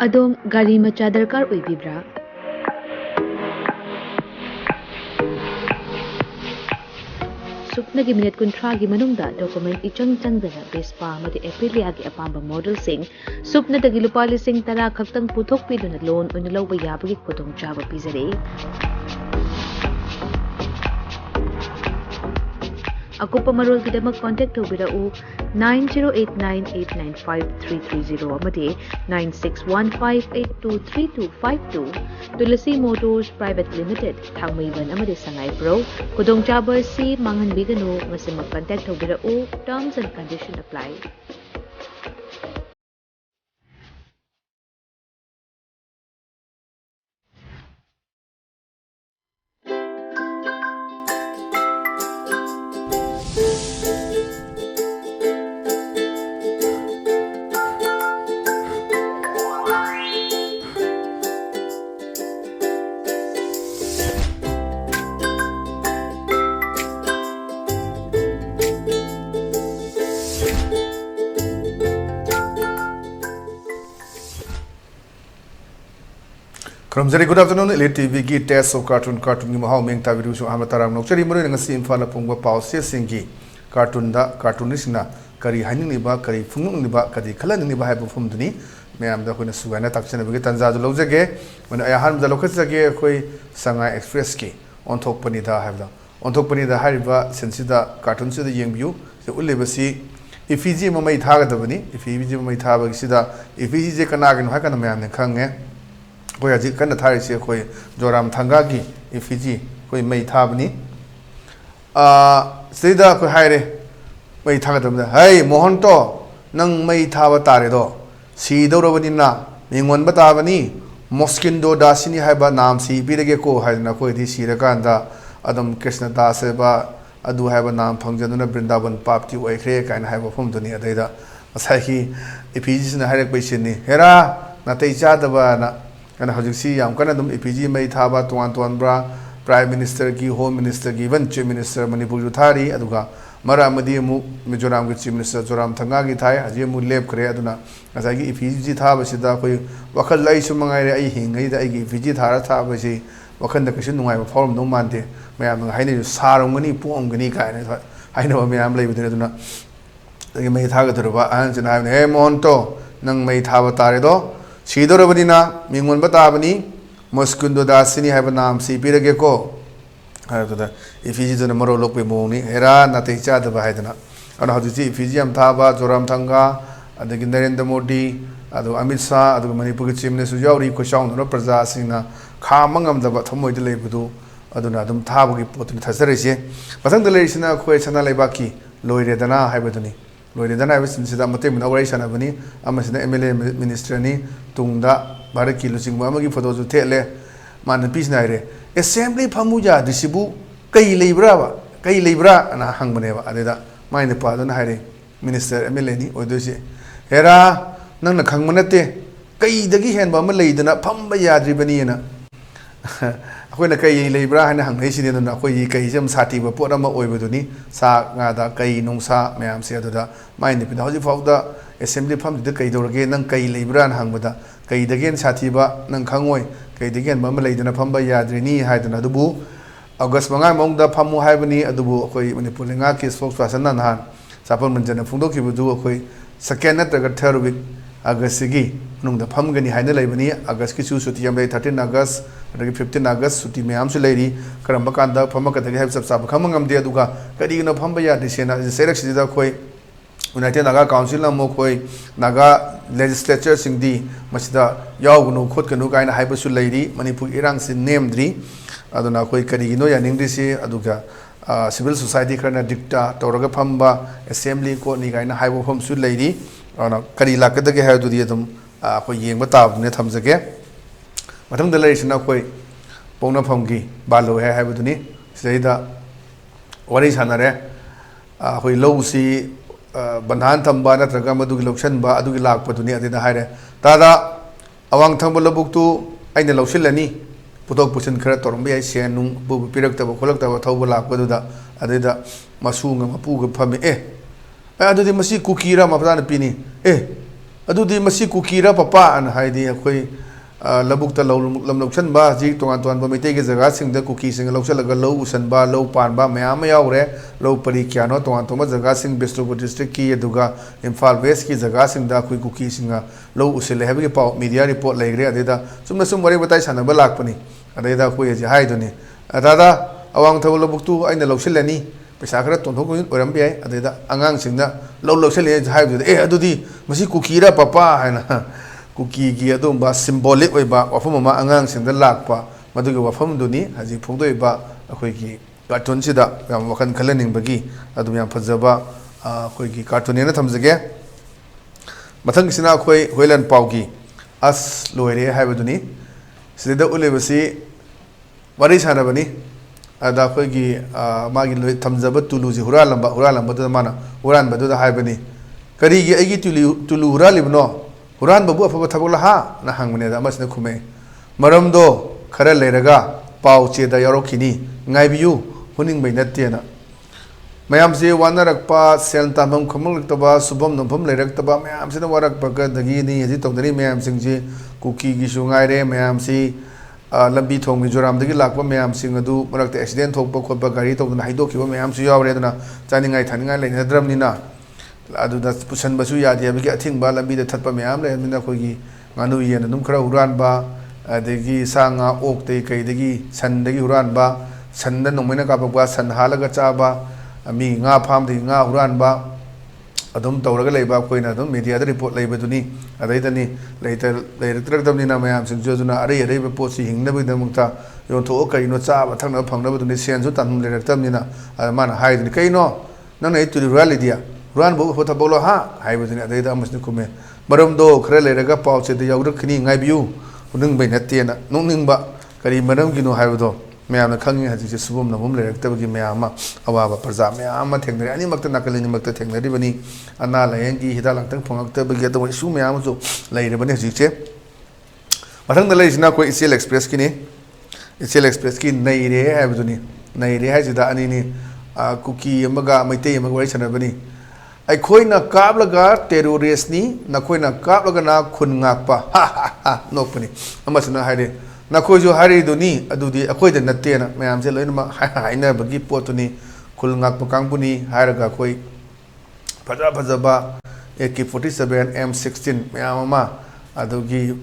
अदोम गाड़ी मचा दरकार ओइबिब्रा सुपनगी मिनट कुंथ्रागी मनुंगदा डॉक्यूमेंट इचंग चंगदना बेस्पा अमदि एप्रिलियागी अपांबा मॉडल सिंग सुपनदगी लुपा लिसिंग 10 खक्तंग पुथोकपिदुना लोन ओइना लौबा याबगी खुदोंचाबा पिजरे अकुप्पा मरोलगिदमक कांटेक्ट तौबिराउ 9089895330 अमदि 9615823252 Tulsi motors private limited Thangmeiband अमदि संगाई प्रो खुदोंचाबा सी मांगनबिगनु ngasimak कांटेक्ट तौबिराउ terms and condition apply Good afternoon, ELITETV ki test of cartoon ki mahau meng ta video so amataram nok chari mure ngasi imphal pungwa pause singi cartoon da cartoonist na kari haning ni ba kari phungung ni ba kadi khalan ni ba hai perform duni ma'am दा कोई सुगाना तकचन बगे तंजा जो लौजगे मन आहार दा लोखसगे कोई संगा express की ऑनथोकपनी दा हाबदा ऑनथोकपनी दा हारिबा सेंसिदा कार्टून से येंबियु से उलेबसी इफीजी ममै थागदबनी इफीजी ममै थाबगी सिदा इफीजी जे कनागन हाकन मैम ने खंगे कोई अजी कन थारिसे कोई जोराम थंगा की इफीजी कोई मै थाबनी सिदा कोई हायरे मै थागदबदा हाय मोहन तो नंग मै थाब तारे दो सीदौरबनिना मिंगोनबा ताबनी मस्किंदो दासिनी हाइबा नाम सी बिरगे को हाइना कोइदि सिरकांदा अदम कृष्ण दासबा अदु हाइबा नाम फंगजनुना वृंदावन पापति ओइख्रे काइन हाइबा फमदुनी अदैदा असाइकी इपीजीसना हाइरक बैसिनी हेरा नतै चादबा ना कना हजिसी याम कना दम इपीजी मै थाबा तोन तोनब्रा प्राइम मिनिस्टर की होम मिनिस्टर की वन चीफ मिनिस्टर मणिपुर थारी अदुगा मरा मिजोराम की चीफ मिनिस्टर जोराम थंगा की थाई हजे मु लेप खरे अदुना असागी इफीजी थाबसिदा कोई वखल लाई सुमंगाइरे आई हिंगैदा आईगी इफीजी थारा थाबसि वखल द कसिन नुंगाइबा फॉर्म नो मानते मयाम हाइने सारंगनी पोंगनी काइने हाइने मयाम लेबदे अदुना दगे मै थागा दरबा आंजन हाइने हे मोहनतो नंग मै थाबा तारे दो सीदोरबनिना मिंगोन बताबनी मस्कुंदो दासिनी हाइबा नाम सी पिरगे को हाइबदा इफीजी जन मरो लोकपे मोंगनी हेरा नतै चादबा हाइदना अन हजिसी इफीजी हम थाबा जोराम थंगा अदगी नरेंद्र मोदी अदो अमित शाह अदो मणिपुर की चीफ मिनिस्टर यावरी खुशाउनो प्रजा सिंगना खामंगमदबा थमोइद लेबदु अदुना अदुम थाबगी पोतनि थसरैसे मथंग लेरिसिना खोय सना लेबाकी लोइरेदना हाइबदुनी लोइरेदना हाइबसिनसिदा मते मन अवरै सनाबनी अमसिना एमएलए मिनिस्टर नि तुंगदा भारत की लुचिंगबा अमगी फोटो जु थेले मान पीसना रे असेंबली फमुजा दिसिबु कई लेब्रा ना हंगबनेबा अदेदा माइने पादना हाइरे मिनिस्टर एमएलए नि ओदोसे हेरा नंगना खंगम नते कईदगी हेनबा अमा लेदना फंबा याद्रिबनीना अखोइना कई लेब्रा हाइना हंगैसिने दना अखोइ कईजम साटीबा पोट अमा ओइबदुनी सा गादा कई नुंसा मयाम से अदुदा माइने पिदा हजि फाउदा असेंबली फमदिदा कईदौरगे नंग कई लेब्रा न हंगबदा कईदगेन साटीबा नंग खंगोय कईदगेन अमा लेदना फंबा याद्रिनी हाइदना दुबु अगस्त 5 मौंगदा फमु हाइबनी अदुबु अखोइ मणिपुर लेंगा की स्पोक्स पर्सन नहान सापन मंजन फुंदोखिबदु अखोइ सेकेंड नत्रगा थर्ड वीक अगस्त की नुंगदा फमगनी हाइना लेबनी अगस्त की सुटी हम 13 अगस्त अदगी 15 अगस्त सुटी मैम से लेरी करम कांदा फमकदगी हाइब सब सब खमंगमदे अदुगा कदीनो फमबा यादिसेना सेरक्सिदा अखोइ यूनाइटेड नागा काउंसिल अमो अखोइ नागा लेजिस्लेचर सिंगदी मसिदा यावगनु खोदकनु काइना हाइबसु लेरी मणिपुर इरांग से नेमद्री अदुना अखोइ कदीनो यानिंगदिसे अदुगा सिविल सोसाइटी खरना डिक्टा तौरगा फंबा असेंबली कोर्ट नि गाइना हाइबो फमसु लेरी अना करी लाकदगे हायदुदी अदुम अखोइ येंबा ताबने थमजगे मथंग दलेरिसना अखोइ पौना फमगी बालो है हाइबदुनी सिदा वरी सानरे अखोइ लौसी बंधान थंबा नत्रगा मदुगी लौसनबा अदुगी लाकपदुनी अदिदा हायरे तादा अवांग थंबा लबुक्तु आइना लौसिलनी पुतोक पुसन खरा तोरम याई सेन नुंग बुबु पिरक्तबा खोलक्तबा थौबा लाकपदुदा अदिदा मसूंग मपुग फमे अदुदी मसी कुकीरा मपदान पिनी ꯑꯗꯨꯗꯤ ꯃꯁꯤ ꯀꯨꯀꯤꯔ ꯄꯄꯥ ꯑꯅ ꯍꯥꯏꯗꯤ ꯑꯩꯈꯣꯏ ꯂꯧꯕꯨꯛꯇ ꯂꯝ ꯂꯧꯁꯟꯕ ꯍꯧꯖꯤꯛ ꯇꯣꯉꯥꯟ ꯇꯣꯉꯥꯟꯕ ꯃꯩꯇꯩꯒꯤ ꯖꯒꯥꯁꯤꯡꯗ ꯀꯨꯀꯤꯁꯤꯡ ꯂꯧꯁꯜꯂꯒ ꯂꯧ ꯎꯁꯟꯕ ꯂꯧ ꯄꯥꯟꯕ ꯃꯌꯥꯝ ꯑꯃ ꯌꯥꯎꯔꯦ ꯂꯧ ꯄꯔꯤ ꯀꯌꯥꯅꯣ ꯇꯣꯉꯥꯟ ꯇꯣꯉꯥꯟꯕ ꯖꯒꯥꯁꯤꯡ ꯕꯤꯁꯅꯨꯄꯨꯔ ꯗꯤꯁꯇ꯭ꯔꯤꯛꯀꯤ ꯑꯗꯨꯒ ꯏꯝꯐꯥꯜ ꯋꯦꯁꯀꯤ ꯖꯒꯥꯁꯤꯡꯗ ꯑꯩꯈꯣꯏ ꯀꯨꯀꯤꯁꯤꯡꯅ ꯂꯧ ꯎꯁꯤꯜꯂꯦ ꯍꯥꯏꯕꯒꯤ ꯄꯥꯎ ꯃꯤꯗꯤꯌꯥ ꯔꯤꯄꯣꯔꯠ ꯂꯩꯈ꯭ꯔꯦ ꯑꯗꯩꯗ ꯆꯨꯝꯅ ꯁꯨꯝ ꯋꯥꯔꯤ ꯋꯥꯇꯥꯏ ꯁꯥꯟꯅꯕ ꯂꯥꯛꯄꯅꯤ ꯑꯗꯩꯗ ꯑꯩꯈꯣꯏ ꯍꯧꯖꯤꯛ ꯍꯥꯏꯗꯨꯅꯤ ꯗꯥꯗꯥ ꯑꯋꯥꯡ ꯊꯧꯕꯥꯜ ꯂꯧꯕꯨꯛꯇꯨ ꯑꯩꯅ ꯂꯧꯁꯤꯜꯂꯅꯤ ꯄꯩꯁꯥ ꯈꯔ ꯇꯣꯟꯊꯣꯛ ꯇꯣꯟꯁꯤꯟ ꯑꯣꯏꯔꯝꯕ ꯌꯥꯏ ꯑꯗꯩꯗ ꯑꯉꯥꯡꯁꯤꯡꯅ ꯂꯧ ꯂꯧꯁꯤꯜꯂꯦ ꯍꯥꯏꯕꯗꯨꯗ ꯑꯗꯨꯗꯤ ꯃꯁꯤ ꯀꯨꯀꯤꯔ ꯄꯄꯥ ꯍꯥꯏꯅ ꯀꯨꯀꯤꯒꯤ ꯑꯗꯨꯒꯨꯝꯕ ꯁꯤꯝꯕꯣꯂꯤꯛ ꯑꯣꯏꯕ ꯋꯥꯐꯝ ꯑꯃ ꯑꯉꯥꯡꯁꯤꯡꯗ ꯂꯥꯛꯄ ꯃꯗꯨꯒꯤ ꯋꯥꯐꯝꯗꯨꯅꯤ ꯍꯧꯖꯤꯛ ꯐꯣꯡꯗꯣꯛꯏꯕ ꯑꯩꯈꯣꯏꯒꯤ ꯀꯥꯔꯇꯨꯟꯁꯤꯗ ꯌꯥꯝ ꯋꯥꯈꯜ ꯈꯜꯍꯟꯅꯤꯡꯕꯒꯤ ꯑꯗꯨꯝ ꯌꯥꯝ ꯐꯖꯕ ꯑꯩꯈꯣꯏꯒꯤ ꯀꯥꯔꯇꯨꯟꯅꯦꯅ ꯊꯝꯖꯒꯦ ꯃꯊꯪꯒꯤꯁꯤꯅ ꯑꯩꯈꯣꯏ ꯍꯨꯏꯂꯦꯟ ꯄꯥꯎꯒꯤ ꯑꯁ ꯂꯣꯏꯔꯦ ꯍꯥꯏꯕꯗꯨꯅꯤ ꯁꯤꯗ ꯎꯠꯂꯤꯕꯁꯤ ꯋꯥꯔꯤ ꯁꯥꯟꯅꯕꯅꯤ ꯑꯗ ꯑꯩꯈꯣꯏꯒꯤ ꯃꯥꯒꯤ ꯊꯝꯖꯕ ꯇꯨꯂꯨꯁꯤ ꯍꯨꯔꯥꯟꯕꯗꯨꯗ ꯃꯥꯅ ꯍꯨꯔꯥꯟꯕꯗꯨꯗ ꯍꯥꯏꯕꯅꯤ ꯀꯔꯤꯒꯤ ꯑꯩꯒꯤ ꯇꯨꯂꯨ ꯍꯨꯔꯥꯜꯂꯤꯕꯅꯣ ꯍꯨꯔꯥꯟꯕꯕꯨ ꯑꯐꯕ ꯊꯕꯛ ꯂꯍꯥꯅ ꯍꯪꯕꯅꯦꯗ ꯑꯃꯁꯤꯅ ꯈꯨꯝꯃꯛꯑꯦ ꯃꯔꯝꯗꯣ ꯈꯔ ꯂꯩꯔꯒ ꯄꯥꯎ ꯆꯦꯗ ꯌꯥꯎꯔꯛꯈꯤꯅꯤ ꯉꯥꯏꯕꯤꯌꯨ ꯍꯨꯅꯤꯡꯕꯩ ꯅꯠꯇꯦꯅ ꯃꯌꯥꯝꯁꯦ ꯋꯥꯅꯔꯛꯄ ꯁꯦꯜ ꯇꯥꯟꯐꯝ ꯈꯪꯂꯛꯇꯕ ꯁꯨꯐꯝ ꯅꯣꯝꯐꯝ ꯂꯩꯔꯛꯇꯕ ꯃꯌꯥꯝꯁꯤꯅ ꯋꯥꯔꯛꯄꯗꯒꯤꯅꯤ ꯍꯧꯖꯤꯛ ꯇꯧꯅꯔꯤ ꯃꯌꯥꯝꯁꯤꯡꯁꯤ ꯀꯨꯀꯤꯒꯤꯁꯨ ꯉꯥꯏꯔꯦ ꯃꯌꯥꯝꯁꯤ ꯂꯝꯕꯤ ꯊꯣꯡ ꯃꯤꯖꯣꯔꯥꯝꯗꯒꯤ ꯂꯥꯛꯄ ꯃꯌꯥꯝꯁꯤꯡ ꯑꯗꯨ ꯃꯔꯛꯇ ꯑꯦꯛꯁꯤꯗꯦꯟ ꯊꯣꯛꯄ ꯈꯣꯠꯄ ꯒꯥꯔꯤ ꯇꯧꯗꯅ ꯍꯩꯗꯣꯛꯈꯤꯕ ꯃꯌꯥꯝꯁꯨ ꯌꯥꯎꯔꯦ ꯑꯗꯨꯅ ꯆꯥꯅꯤꯡꯉꯥꯏ ꯊꯛꯅꯤꯡꯉꯥꯏ ꯂꯩꯅꯗ꯭ꯔꯕꯅꯤꯅ ꯑꯗꯨꯗ ꯄꯨꯁꯟꯕꯁꯨ ꯌꯥꯗꯦ ꯍꯥꯏꯕꯒꯤ ꯑꯊꯤꯡꯕ ꯂꯝꯕꯤꯗ ꯊꯠꯄ ꯃꯌꯥꯝ ꯂꯩꯔꯕꯅꯤꯅ ꯑꯩꯈꯣꯏꯒꯤ ꯉꯥꯅꯨ ꯌꯦꯟ ꯑꯗꯨꯝ ꯈꯔ ꯍꯨꯔꯥꯟꯕ ꯑꯗꯒꯤ ꯁꯥ ꯉꯥ ꯑꯣꯛꯇꯒꯤ ꯀꯩꯗꯒꯤ ꯁꯟꯗꯒꯤ ꯍꯨꯔꯥꯟꯕ ꯁꯟꯗ ꯅꯣꯡꯃꯩꯅ ꯀꯥꯞꯄꯛꯄ ꯁꯟ ꯍꯥꯠꯂꯒ ꯆꯥꯕ ꯃꯤ ꯉꯥ ꯐꯥꯝꯗꯒꯤ ꯉꯥ ꯍꯨꯔꯥꯟꯕ ꯑꯗꯨꯝ ꯇꯧꯔꯒ ꯂꯩꯕ ꯑꯩꯈꯣꯏꯅ ꯑꯗꯨꯝ ꯃꯦꯗꯤꯌꯥꯗ ꯔꯤꯄꯣꯔꯠ ꯂꯩꯕꯗꯨꯅꯤ ꯑꯗꯩꯗꯅꯤ ꯂꯩꯔꯛꯇ꯭ꯔꯕꯅꯤꯅ ꯃꯌꯥꯝꯁꯤꯡꯁꯨ ꯑꯗꯨꯅ ꯑꯔꯩ ꯑꯔꯩꯕ ꯄꯣꯠꯁꯤ ꯍꯤꯡꯅꯕꯒꯤꯗꯃꯛꯇ ꯌꯣꯟꯊꯣꯛꯑ ꯀꯔꯤꯅꯣ ꯆꯥꯕ ꯊꯛꯅꯕ ꯐꯪꯅꯕꯗꯨꯅꯤ ꯁꯦꯟꯁꯨ ꯇꯥꯟꯐꯝ ꯂꯩꯔꯛꯇꯕꯅꯤ나 ꯑꯗ ꯃꯥꯅ ꯍꯥꯏꯗꯨꯅꯤ ꯀꯩꯅꯣ ꯅꯪꯅ ꯑꯩ ꯇꯨꯂꯤ ꯍꯨꯔꯥꯜꯂꯤꯗꯤ ꯍꯨꯔꯥꯟꯕ ꯎꯐ ꯊꯕꯛꯂꯣ ꯍꯥꯏꯕꯗꯨꯅꯤ ꯑꯗꯩꯗ ꯑꯃꯁꯤꯅ ꯈꯨꯝꯃꯦ ꯃꯔꯝꯗꯣ ꯈꯔ ꯂꯩꯔꯒ ꯄꯥꯎ ꯆꯦꯗ ꯌꯥꯎꯔꯛꯈꯤꯅꯤ ꯉꯥꯏꯕꯤꯌꯨ ꯍꯨꯅꯤꯡꯕꯩ ꯅꯠꯇꯦꯅ ꯅꯣꯛꯅꯤꯡꯕ ꯀꯔꯤ ꯃꯔꯝꯒꯤꯅꯣ ꯍꯥꯏꯕꯗꯣ ꯃꯌꯥꯝꯅ ꯈꯪꯉꯤ ꯍꯧꯖꯤꯛꯁꯦ ꯁꯨꯐꯝ ꯅꯣꯝꯐꯝ ꯂꯩꯔꯛꯇꯕꯒꯤ ꯃꯌꯥꯝ ꯑꯃ ꯑꯋꯥꯕ ꯄ꯭ꯔꯖꯥ ꯃꯌꯥꯝ ꯑꯃ ꯊꯦꯡꯅꯔꯤ ꯑꯅꯤꯃꯛꯇ ꯅꯥꯀꯜ ꯑꯅꯤꯃꯛꯇ ꯊꯦꯡꯅꯔꯤꯕꯅꯤ ꯑꯅꯥ ꯂꯥꯏꯌꯦꯡꯒꯤ ꯍꯤꯗꯥꯛ ꯂꯥꯡꯊꯛ ꯐꯪꯉꯛꯇꯕꯒꯤ ꯑꯗꯨꯒ ꯏꯁꯨ ꯃꯌꯥꯝ ꯑꯃꯁꯨ ꯂꯩꯔꯕꯅꯤ ꯍꯧꯖꯤꯛꯁꯦ ꯃꯊꯪꯗ ꯂꯩꯔꯤꯁꯤꯅ ꯑꯩꯈꯣꯏ ꯏꯆꯦꯜ ꯑꯦꯛꯁꯄ꯭ꯔꯦꯁꯀꯤꯅꯤ ꯏꯆꯦꯜ ꯑꯦꯛꯁꯄ꯭ꯔꯦꯁꯀꯤ ꯅꯩꯔꯦ ꯍꯥꯏꯕꯗꯨꯅꯤ ꯅꯩꯔꯦ ꯍꯥꯏꯁꯤꯗ ꯑꯅꯤꯅꯤ ꯀꯨꯀꯤ ꯑꯃꯒ ꯃꯩꯇꯩ ꯑꯃꯒ ꯋꯥꯔꯤ ꯁꯥꯟꯅꯕꯅꯤ ꯑꯩꯈꯣꯏꯅ ꯀꯥꯞꯂꯒ ꯇꯦꯔꯣꯔꯤꯁꯅꯤ ꯅꯈꯣꯏꯅ ꯀꯥꯞꯂꯒꯅ ꯈꯨꯟ ꯉꯥꯛꯄ ꯅꯣꯛꯄꯅꯤ ꯑꯃꯁꯤꯅ ꯍꯥꯏꯔꯦ ꯅꯈꯣꯏꯁꯨ ꯍꯥꯏꯔꯤꯗꯨꯅꯤ ꯑꯗꯨꯗꯤ ꯑꯩꯈꯣꯏꯗ ꯅꯠꯇꯦꯅ ꯃꯌꯥꯝꯁꯦ ꯂꯣꯏꯅꯃꯛ ꯍꯥꯏꯅꯕꯒꯤ ꯄꯣꯠꯇꯨꯅꯤ ꯈꯨꯜ ꯉꯥꯛꯄ ꯀꯥꯡꯕꯨꯅꯤ ꯍꯥꯏꯔꯒ ꯑꯩꯈꯣꯏ ꯐꯖ ꯐꯖꯕ AK-47 M16 ꯃꯌꯥꯝ ꯑꯃ ꯑꯗꯨꯒꯤ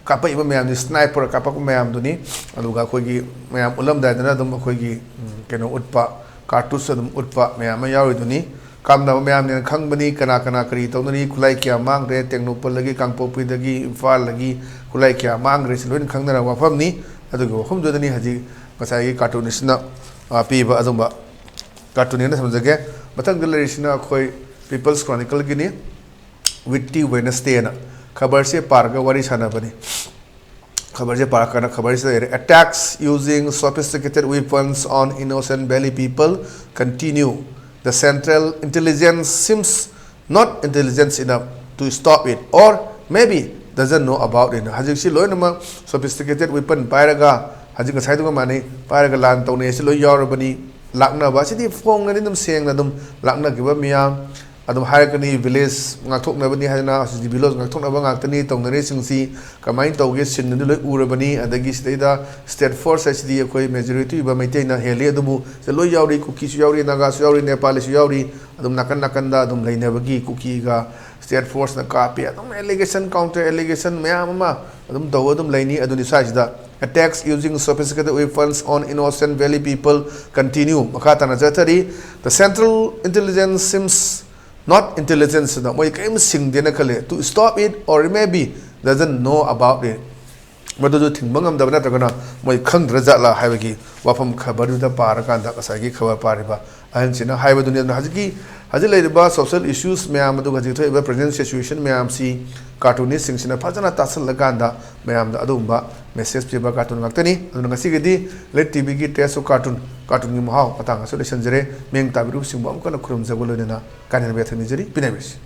ꯀꯥꯞꯄꯛꯏꯕ ꯃꯌꯥꯝꯗꯨ ꯁ꯭ꯅꯥꯏꯄꯔ ꯀꯥꯞꯄꯛꯄ ꯃꯌꯥꯝꯗꯨꯅꯤ ꯑꯗꯨꯒ ꯑꯩꯈꯣꯏꯒꯤ ꯃꯌꯥꯝ ꯎꯠꯂꯝꯗꯥꯏꯗꯅ ꯑꯗꯨꯝ ꯑꯩꯈꯣꯏꯒꯤ ꯀꯩꯅꯣ ꯎꯠꯄ ꯀꯥꯔꯇꯨꯁ ꯑꯗꯨꯝ ꯎꯠꯄ ꯃꯌꯥꯝ ꯑꯃ ꯌꯥꯎꯔꯤꯗꯨꯅꯤ ꯀꯥꯞꯅꯕ ꯃꯌꯥꯝꯅꯤꯅ ꯈꯪꯕꯅꯤ ꯀꯅꯥ ꯀꯅꯥ ꯀꯔꯤ ꯇꯧꯅꯔꯤ ꯈꯨꯠꯂꯥꯏ ꯀꯌꯥ ꯃꯥꯡꯈ꯭ꯔꯦ ꯇꯦꯡꯅꯧꯄꯜꯗꯒꯤ ꯀꯥꯡꯄꯣꯛꯄꯤꯗꯒꯤ ꯏꯝꯐꯥꯜꯗꯒꯤ ꯈꯨꯠꯂꯥꯏ ꯀꯌꯥ ꯃꯥꯡꯈ꯭ꯔꯦ ꯁꯤ ꯂꯣꯏꯅ ꯈꯪꯅꯔꯕ ꯋꯥꯐꯝꯅꯤ ꯑꯗꯨꯒꯤ ꯋꯥꯐꯝꯗꯨꯗꯅꯤ ꯍꯧꯖꯤꯛ ꯉꯁꯥꯏꯒꯤ ꯀꯥꯔꯇꯨꯅꯤꯁꯅ ꯄꯤꯕ ꯑꯗꯨꯝꯕ ꯀꯥꯔꯇꯨꯟꯅꯦꯅ ꯊꯝꯖꯒꯦ ꯃꯊꯪꯗ ꯂꯩꯔꯤꯁꯤꯅ ꯑꯩꯈꯣꯏ ꯄꯤꯄꯜꯁ ꯀ꯭ꯔꯣꯅꯤꯀꯜꯒꯤꯅꯤ ꯋꯤꯠꯇꯤ ꯋꯦꯅꯁꯗꯦꯅ ꯈꯕꯔꯁꯦ ꯄꯥꯔꯒ ꯋꯥꯔꯤ ꯁꯥꯟꯅꯕꯅꯤ खबर पारकाना खबर से attacks using sophisticated weapons on innocent Valley people continue. The Central Intelligence seems not intelligent enough to stop it, or maybe doesn't know about it. Hajik si loy nama sophisticated weapon pairaga hajik ngasai dunga mani pairaga lan tawne si loy yaurabani lakna ba sidi phong na dum seng na dum lakna giba miyam adum harakani village ngakthoknabani hajna sidi village ngakthoknaba ngaktani tawnare singsi kamain tawge sin du loi urabani adagi sidaida state force sidi akoi majority ba maitaina heli adubu se loi yauri kuki su yauri naga su yauri nepal su yauri adum nakan nakanda adum leinabagi kuki ga state force na kapi adum allegation counter allegation mayama adum daw adum leini aduni sajida attacks using sophisticated weapons on innocent valley people continue makata na jatari the Central Intelligence seems not intelligence na moi kaim sing dena khale to stop it, or maybe doesn't know about it madu jo thing bangam da na tagana moi khang raja la haibagi wafam khabar da par kan da kasagi khabar pariba ahan china haiba dunia na hajiki haji leiba social issues mayam du haji thoiba present situation mayam si cartoonist sing sina phajana tasal laganda mayam da adumba message piba cartoon ngaktani aduna ngasi gidi let tv gi test cartoon gi mahau patanga solution jere meng tabiru singba amkana khurum jagolo na kanen bethani jeri pinabis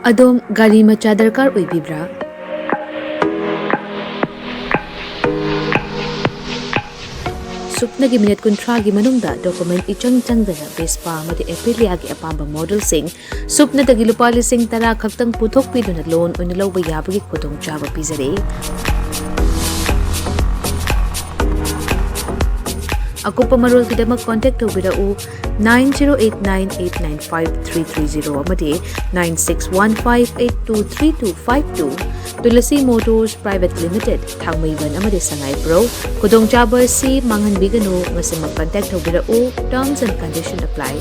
Adom gari macha darkar oibibra? Supnagi minute kuntragi manungda document ichang changdana Vespa amadi Aprilia gi apamba model sing supna dagi lupa lising tara khaktang puthok piduna loan oina lawba yabagi khudong chaba pizare. Akupa marul kidamak contact tawbirau 9089895330 amadi 9615823252 Tulasi Motors Private Limited Thangmaiban amadi Sangai Pro Kudong Chaba si Mangan Bigano ngasi mag-contact tawbirau terms and conditions apply.